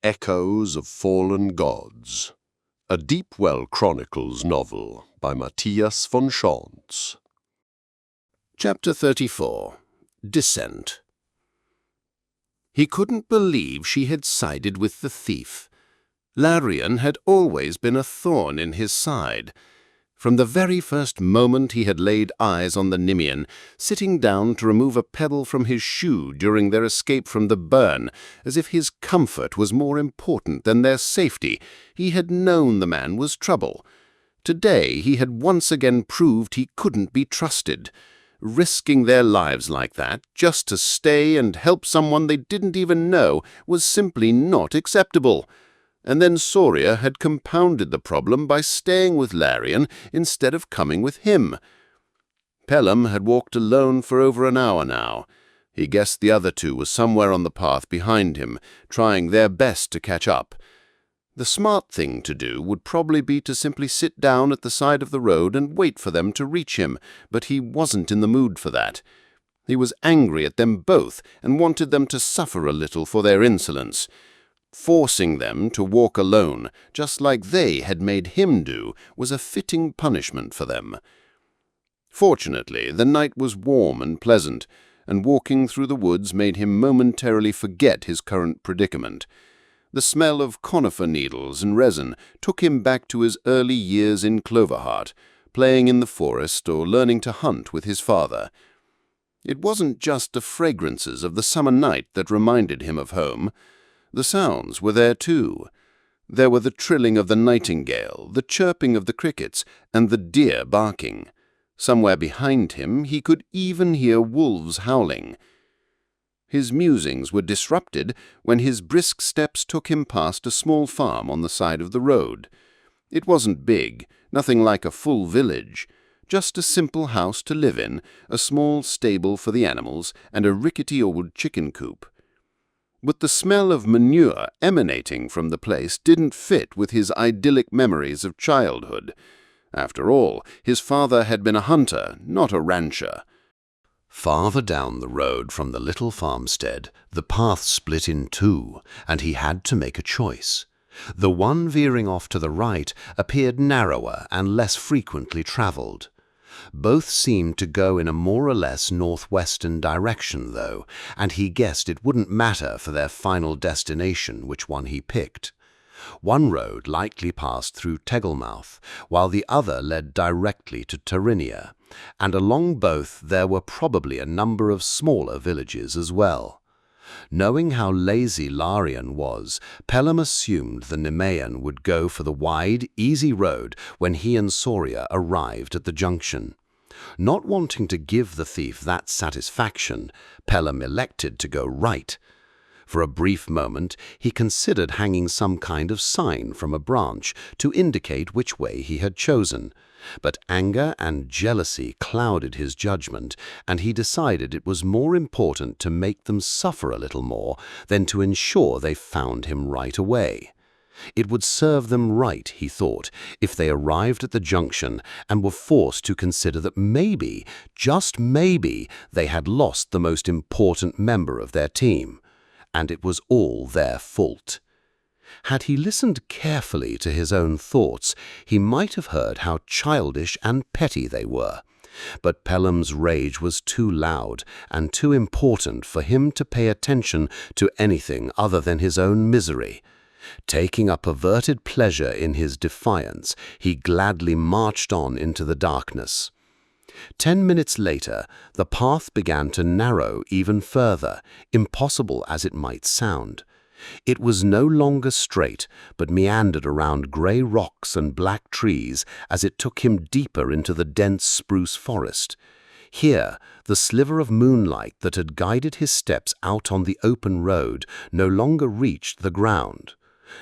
Echoes of Fallen Gods, a Deepwell Chronicles novel by Mattias von Schantz. Chapter 34. Descent. He couldn't believe she had sided with the thief. Larian had always been a thorn in his side. From the very first moment he had laid eyes on the Nemean, sitting down to remove a pebble from his shoe during their escape from the burn, as if his comfort was more important than their safety, he had known the man was trouble. Today he had once again proved he couldn't be trusted. Risking their lives like that, just to stay and help someone they didn't even know, was simply not acceptable. And then Soria had compounded the problem by staying with Larian instead of coming with him. Pelham had walked alone for over an hour now. He guessed the other two were somewhere on the path behind him, trying their best to catch up. The smart thing to do would probably be to simply sit down at the side of the road and wait for them to reach him, but he wasn't in the mood for that. He was angry at them both and wanted them to suffer a little for their insolence. Forcing them to walk alone, just like they had made him do, was a fitting punishment for them. Fortunately, the night was warm and pleasant, and walking through the woods made him momentarily forget his current predicament. The smell of conifer needles and resin took him back to his early years in Cloverheart, playing in the forest or learning to hunt with his father. It wasn't just the fragrances of the summer night that reminded him of home. The sounds were there too. There were the trilling of the nightingale, the chirping of the crickets, and the deer barking. Somewhere behind him he could even hear wolves howling. His musings were disrupted when his brisk steps took him past a small farm on the side of the road. It wasn't big, nothing like a full village, just a simple house to live in, a small stable for the animals, and a rickety old chicken coop. But the smell of manure emanating from the place didn't fit with his idyllic memories of childhood. After all, his father had been a hunter, not a rancher. Farther down the road from the little farmstead, the path split in two, and he had to make a choice. The one veering off to the right appeared narrower and less frequently travelled. Both seemed to go in a more or less northwestern direction, though, and he guessed it wouldn't matter for their final destination which one he picked. One road likely passed through Tegelmouth, while the other led directly to Tyranny, and along both there were probably a number of smaller villages as well. Knowing how lazy Larian was, Pelham assumed the Nemean would go for the wide, easy road when he and Soria arrived at the junction. Not wanting to give the thief that satisfaction, Pelham elected to go right. For a brief moment he considered hanging some kind of sign from a branch to indicate which way he had chosen. But anger and jealousy clouded his judgment, and he decided it was more important to make them suffer a little more than to ensure they found him right away. It would serve them right, he thought, if they arrived at the junction and were forced to consider that maybe, just maybe, they had lost the most important member of their team. And it was all their fault. Had he listened carefully to his own thoughts, he might have heard how childish and petty they were. But Pelham's rage was too loud and too important for him to pay attention to anything other than his own misery. Taking a perverted pleasure in his defiance, he gladly marched on into the darkness. 10 minutes later, the path began to narrow even further, impossible as it might sound. It was no longer straight, but meandered around grey rocks and black trees as it took him deeper into the dense spruce forest. Here, the sliver of moonlight that had guided his steps out on the open road no longer reached the ground.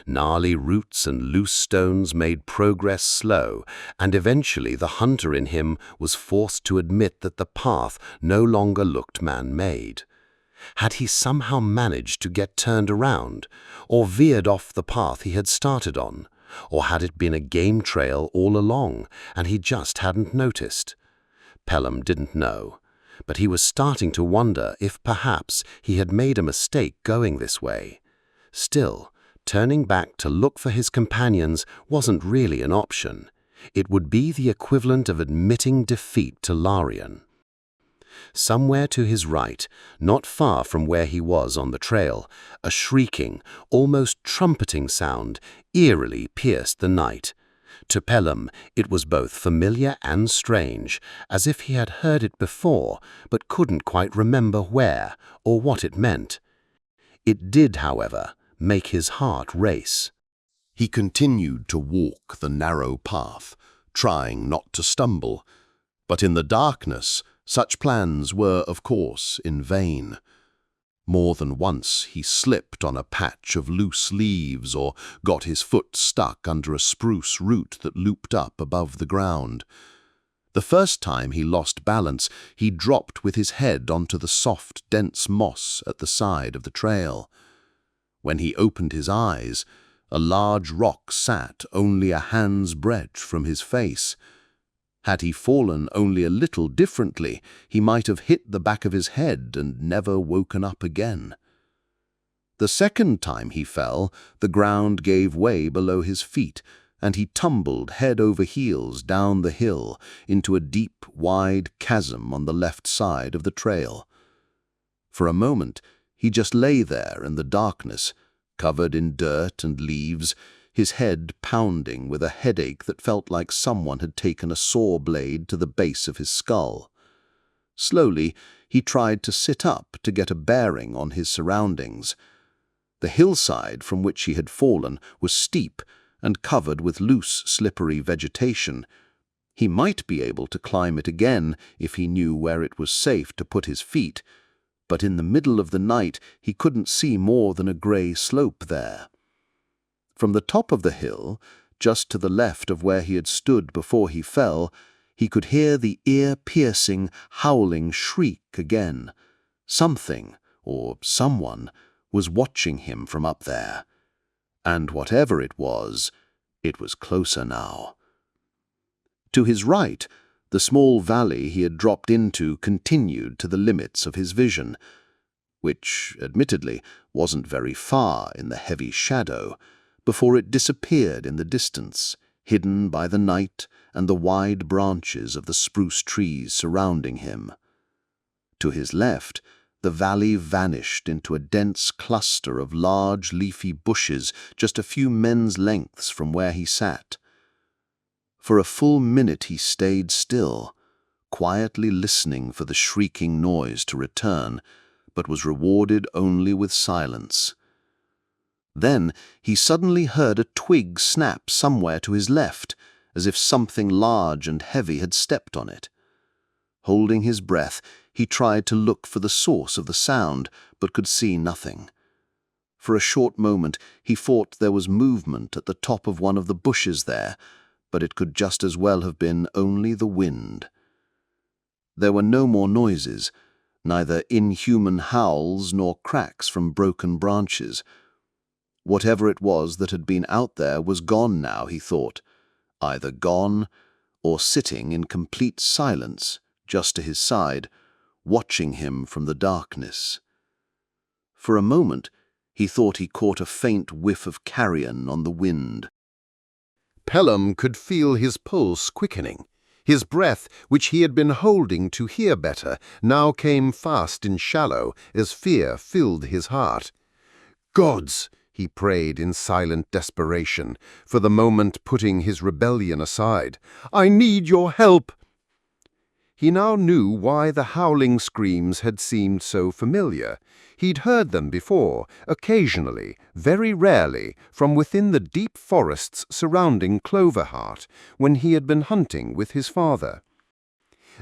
Gnarly roots and loose stones made progress slow, and eventually the hunter in him was forced to admit that the path no longer looked man-made. Had he somehow managed to get turned around, or veered off the path he had started on? Or had it been a game trail all along, and he just hadn't noticed? Pelham didn't know, but he was starting to wonder if perhaps he had made a mistake going this way. Still, Turning back to look for his companions wasn't really an option. It would be the equivalent of admitting defeat to Larian. Somewhere to his right, not far from where he was on the trail, a shrieking, almost trumpeting sound eerily pierced the night. To Pelham, it was both familiar and strange, as if he had heard it before, but couldn't quite remember where or what it meant. It did, however, make his heart race. He continued to walk the narrow path, trying not to stumble, but in the darkness, such plans were, of course, in vain. More than once he slipped on a patch of loose leaves or got his foot stuck under a spruce root that looped up above the ground. The first time he lost balance, he dropped with his head onto the soft, dense moss at the side of the trail. When he opened his eyes, a large rock sat only a hand's breadth from his face. Had he fallen only a little differently, he might have hit the back of his head and never woken up again. The second time he fell, the ground gave way below his feet, and he tumbled head over heels down the hill into a deep, wide chasm on the left side of the trail. For a moment, he just lay there in the darkness, covered in dirt and leaves, his head pounding with a headache that felt like someone had taken a saw blade to the base of his skull. Slowly, he tried to sit up to get a bearing on his surroundings. The hillside from which he had fallen was steep and covered with loose, slippery vegetation. He might be able to climb it again if he knew where it was safe to put his feet, but in the middle of the night he couldn't see more than a grey slope there. From the top of the hill, just to the left of where he had stood before he fell, he could hear the ear-piercing, howling shriek again. Something, or someone, was watching him from up there. And whatever it was closer now. To his right, the small valley he had dropped into continued to the limits of his vision, which, admittedly, wasn't very far in the heavy shadow, before it disappeared in the distance, hidden by the night and the wide branches of the spruce trees surrounding him. To his left, the valley vanished into a dense cluster of large leafy bushes just a few men's lengths from where he sat. For a full minute he stayed still, quietly listening for the shrieking noise to return, but was rewarded only with silence. Then he suddenly heard a twig snap somewhere to his left, as if something large and heavy had stepped on it. Holding his breath, he tried to look for the source of the sound, but could see nothing. For a short moment he thought there was movement at the top of one of the bushes there, but it could just as well have been only the wind. There were no more noises, neither inhuman howls nor cracks from broken branches. Whatever it was that had been out there was gone now, he thought, either gone or sitting in complete silence just to his side, watching him from the darkness. For a moment he thought he caught a faint whiff of carrion on the wind. Pelham could feel his pulse quickening. His breath, which he had been holding to hear better, now came fast and shallow as fear filled his heart. "Gods!" he prayed in silent desperation, for the moment putting his rebellion aside. "I need your help!" He now knew why the howling screams had seemed so familiar. He'd heard them before, occasionally, very rarely, from within the deep forests surrounding Cloverheart, when he had been hunting with his father.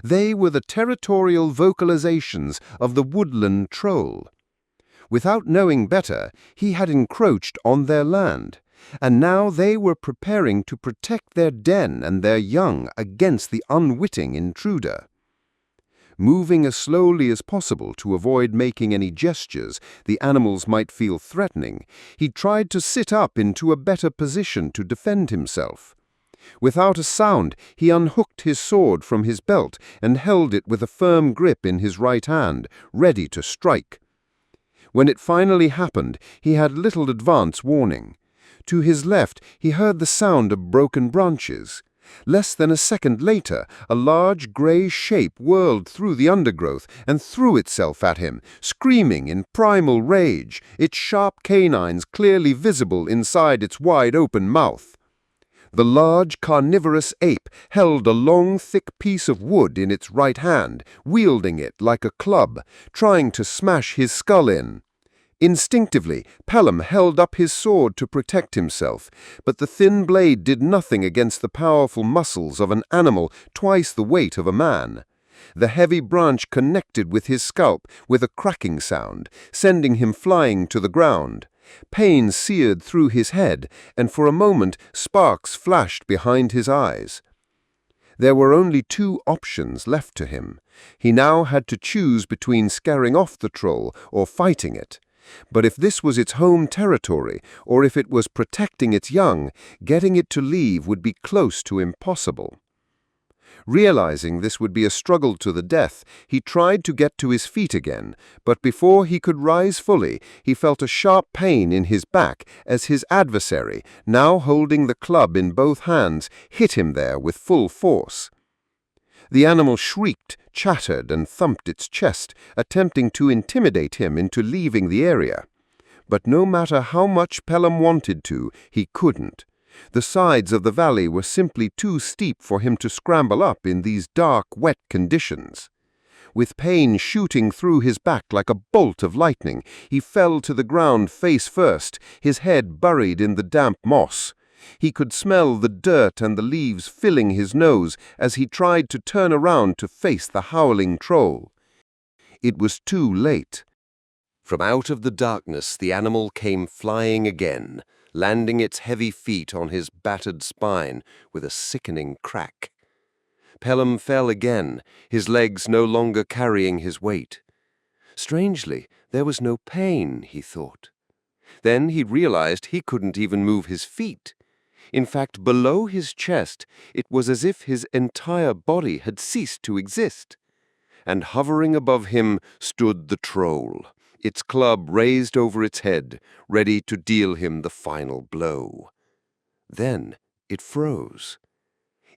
They were the territorial vocalizations of the woodland troll. Without knowing better, he had encroached on their land, and now they were preparing to protect their den and their young against the unwitting intruder. Moving as slowly as possible to avoid making any gestures the animals might feel threatening, he tried to sit up into a better position to defend himself. Without a sound, he unhooked his sword from his belt and held it with a firm grip in his right hand, ready to strike. When it finally happened, he had little advance warning. To his left, he heard the sound of broken branches. Less than a second later, a large grey shape whirled through the undergrowth and threw itself at him, screaming in primal rage, its sharp canines clearly visible inside its wide-open mouth. The large carnivorous ape held a long, thick piece of wood in its right hand, wielding it like a club, trying to smash his skull in. Instinctively, Pelham held up his sword to protect himself, but the thin blade did nothing against the powerful muscles of an animal twice the weight of a man. The heavy branch connected with his scalp with a cracking sound, sending him flying to the ground. Pain seared through his head, and for a moment sparks flashed behind his eyes. There were only two options left to him. He now had to choose between scaring off the troll or fighting it. But if this was its home territory, or if it was protecting its young, getting it to leave would be close to impossible. Realizing this would be a struggle to the death, he tried to get to his feet again, but before he could rise fully, he felt a sharp pain in his back as his adversary, now holding the club in both hands, hit him there with full force. The animal shrieked, chattered, and thumped its chest, attempting to intimidate him into leaving the area. But no matter how much Pelham wanted to, he couldn't. The sides of the valley were simply too steep for him to scramble up in these dark, wet conditions. With pain shooting through his back like a bolt of lightning, he fell to the ground face first, his head buried in the damp moss. He could smell the dirt and the leaves filling his nose as he tried to turn around to face the howling troll. It was too late. From out of the darkness the animal came flying again, landing its heavy feet on his battered spine with a sickening crack. Pelham fell again, his legs no longer carrying his weight. Strangely, there was no pain, he thought. Then he realized he couldn't even move his feet. In fact, below his chest, it was as if his entire body had ceased to exist. And hovering above him stood the troll, its club raised over its head, ready to deal him the final blow. Then it froze.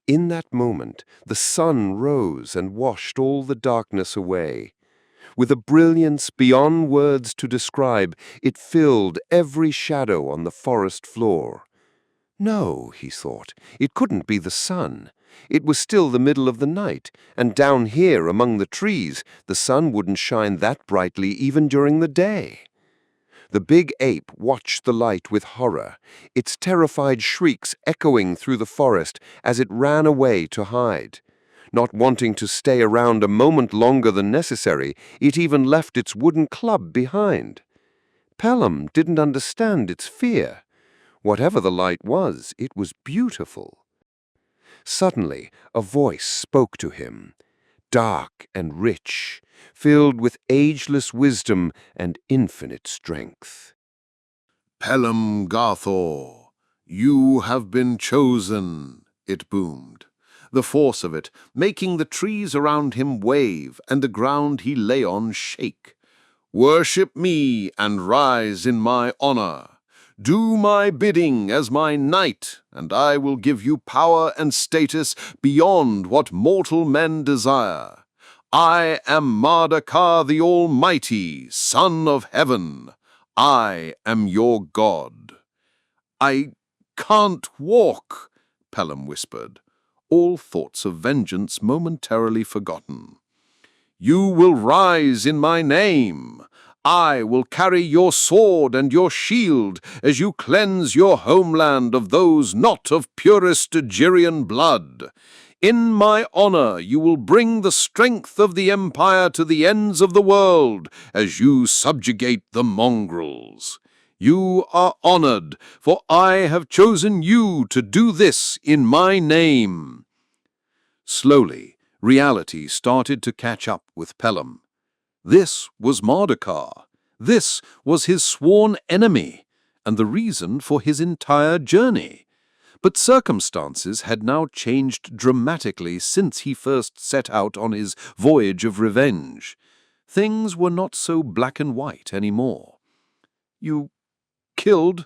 In that moment, the sun rose and washed all the darkness away. With a brilliance beyond words to describe, it filled every shadow on the forest floor. No, he thought, it couldn't be the sun. It was still the middle of the night, and down here among the trees, the sun wouldn't shine that brightly even during the day. The big ape watched the light with horror, its terrified shrieks echoing through the forest as it ran away to hide. Not wanting to stay around a moment longer than necessary, it even left its wooden club behind. Pelham didn't understand its fear. Whatever the light was, it was beautiful. Suddenly, a voice spoke to him, dark and rich, filled with ageless wisdom and infinite strength. "Pelham Garthor, you have been chosen," it boomed, the force of it making the trees around him wave and the ground he lay on shake. "Worship me and rise in my honor. Do my bidding as my knight, and I will give you power and status beyond what mortal men desire. I am Mardakar the Almighty, Son of Heaven. I am your God." "I can't walk," Pelham whispered, all thoughts of vengeance momentarily forgotten. "You will rise in my name. I will carry your sword and your shield as you cleanse your homeland of those not of purest Stygian blood. In my honor you will bring the strength of the empire to the ends of the world as you subjugate the mongrels. You are honored, for I have chosen you to do this in my name." Slowly, reality started to catch up with Pelham. This was Mardakar. This was his sworn enemy, and the reason for his entire journey. But circumstances had now changed dramatically since he first set out on his voyage of revenge. Things were not so black and white anymore. "You killed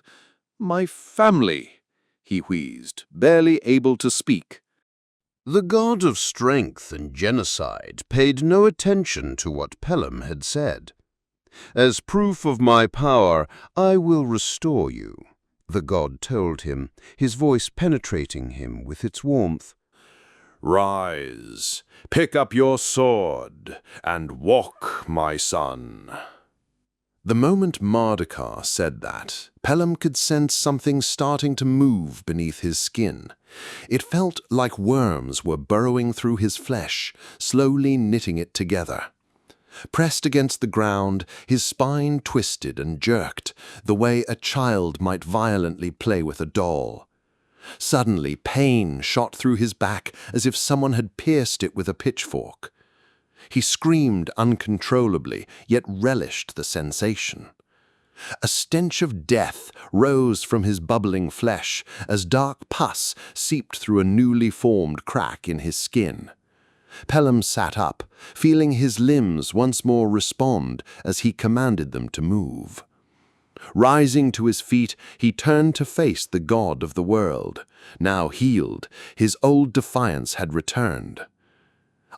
my family," he wheezed, barely able to speak. The god of strength and genocide paid no attention to what Pelham had said. "As proof of my power, I will restore you," the god told him, his voice penetrating him with its warmth. "Rise, pick up your sword, and walk, my son." The moment Mardukar said that, Pelham could sense something starting to move beneath his skin. It felt like worms were burrowing through his flesh, slowly knitting it together. Pressed against the ground, his spine twisted and jerked, the way a child might violently play with a doll. Suddenly, pain shot through his back as if someone had pierced it with a pitchfork. He screamed uncontrollably, yet relished the sensation. A stench of death rose from his bubbling flesh as dark pus seeped through a newly formed crack in his skin. Pelham sat up, feeling his limbs once more respond as he commanded them to move. Rising to his feet, he turned to face the god of the world. Now healed, his old defiance had returned.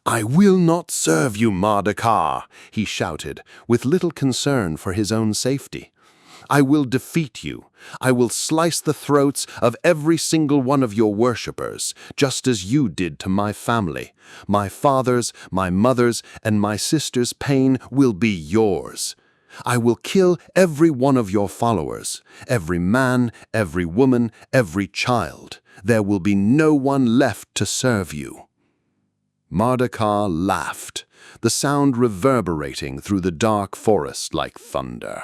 "I will not serve you, Mardukar," he shouted, with little concern for his own safety. "I will defeat you. I will slice the throats of every single one of your worshippers, just as you did to my family. My father's, my mother's, and my sister's pain will be yours. I will kill every one of your followers, every man, every woman, every child. There will be no one left to serve you." Mardukar laughed, the sound reverberating through the dark forest like thunder.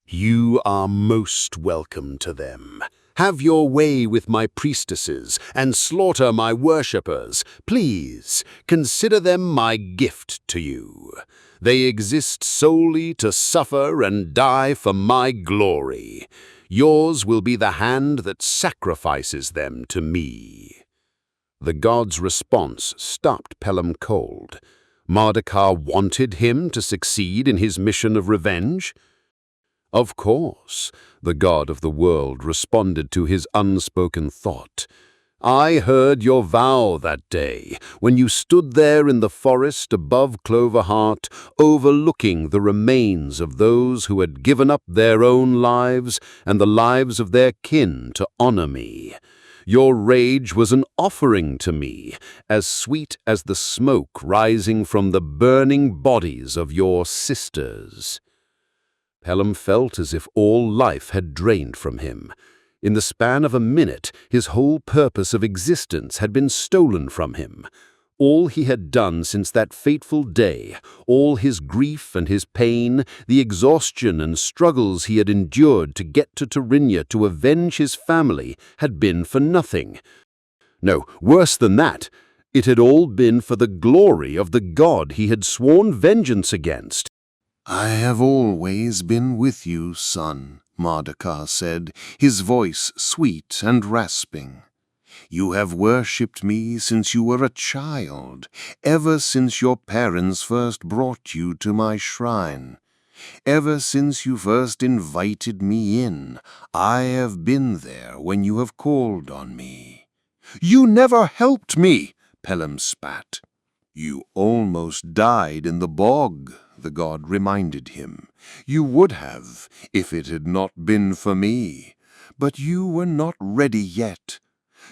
"You are most welcome to them. Have your way with my priestesses and slaughter my worshippers. Please, consider them my gift to you. They exist solely to suffer and die for my glory. Yours will be the hand that sacrifices them to me." The god's response stopped Pelham cold. Mardukar wanted him to succeed in his mission of revenge? Of course, the god of the world responded to his unspoken thought. "I heard your vow that day, when you stood there in the forest above Cloverheart, overlooking the remains of those who had given up their own lives and the lives of their kin to honor me. Your rage was an offering to me, as sweet as the smoke rising from the burning bodies of your sisters." Pelham felt as if all life had drained from him. In the span of a minute, his whole purpose of existence had been stolen from him. All he had done since that fateful day, all his grief and his pain, the exhaustion and struggles he had endured to get to Tyranny to avenge his family, had been for nothing. No, worse than that, it had all been for the glory of the god he had sworn vengeance against. "I have always been with you, son," Mardukar said, his voice sweet and rasping. "You have worshipped me since you were a child, ever since your parents first brought you to my shrine. Ever since you first invited me in, I have been there when you have called on me." "You never helped me," Pelham spat. "You almost died in the bog," the god reminded him. "You would have, if it had not been for me. But you were not ready yet."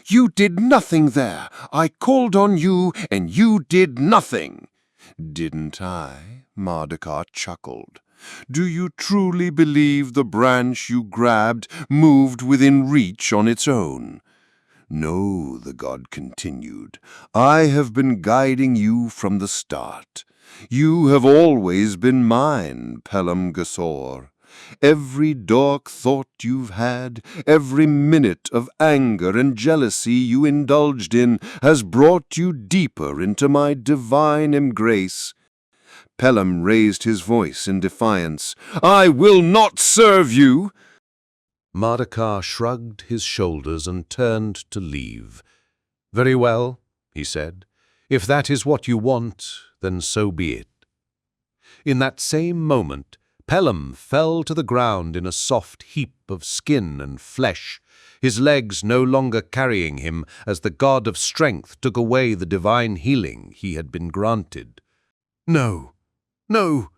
"You did nothing there. I called on you, and you did nothing." "Didn't I?" Mardukar chuckled. "Do you truly believe the branch you grabbed moved within reach on its own?" "No," the god continued. "I have been guiding you from the start. You have always been mine, Pelham Gasor. Every dark thought you've had, every minute of anger and jealousy you indulged in, has brought you deeper into my divine embrace." Pelham raised his voice in defiance. "I will not serve you!" Mardukar shrugged his shoulders and turned to leave. "Very well," he said. "If that is what you want, then so be it." In that same moment, Pelham fell to the ground in a soft heap of skin and flesh, his legs no longer carrying him as the god of strength took away the divine healing he had been granted. "No, no,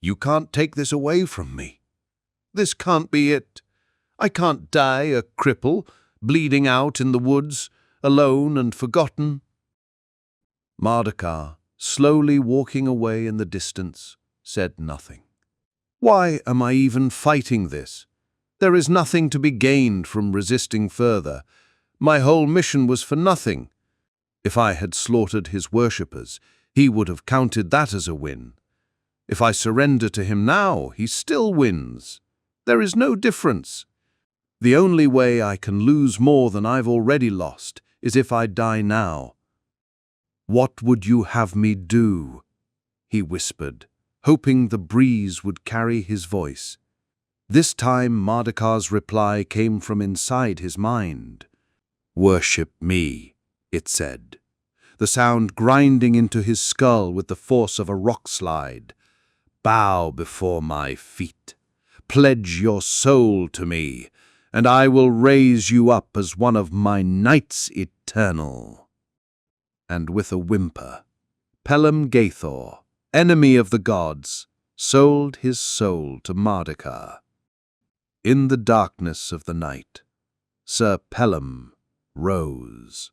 you can't take this away from me. This can't be it. I can't die a cripple, bleeding out in the woods, alone and forgotten." Mardukar, slowly walking away in the distance, said nothing. "Why am I even fighting this? There is nothing to be gained from resisting further. My whole mission was for nothing. If I had slaughtered his worshippers, he would have counted that as a win. If I surrender to him now, he still wins. There is no difference. The only way I can lose more than I've already lost is if I die now." "What would you have me do?" he whispered, hoping the breeze would carry his voice. This time Mardukar's reply came from inside his mind. "Worship me," it said, the sound grinding into his skull with the force of a rock slide. "Bow before my feet. Pledge your soul to me, and I will raise you up as one of my knights eternal." And with a whimper, Pelham Gaithor, enemy of the gods, sold his soul to Mardukar. In the darkness of the night, Sir Pelham rose.